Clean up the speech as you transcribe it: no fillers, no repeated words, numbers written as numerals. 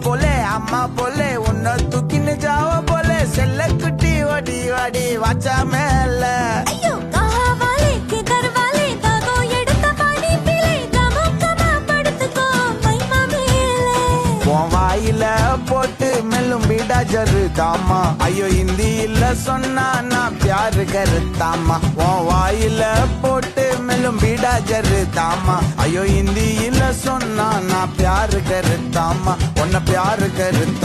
போலே அம்மா போலே உன்னை தூக்கின்னு ஜாவ போலே செல்ல குட்டி ஓடி வாடி வாச்சா மேல ஐயோ காவாலே கிதர்வாலே தாகோ எடுத்த பாடி பிளே கமம் கமா படுத்துக்கோ மைமா மேலே உன் வாயில போட்டு மெல்லும் பீடா ஜருதாமா ஐயோ ஹிந்தியில சொன்னா நான் பியாரு கருத்தாமா உன் வாயில போட்டு மெல்லும் பீடா ஜருதாமா ஐயோ ஹிந்தியில சொன்னா நான் பியாரு கருத்தாமா உன்னை பியாரு கருத்தாமா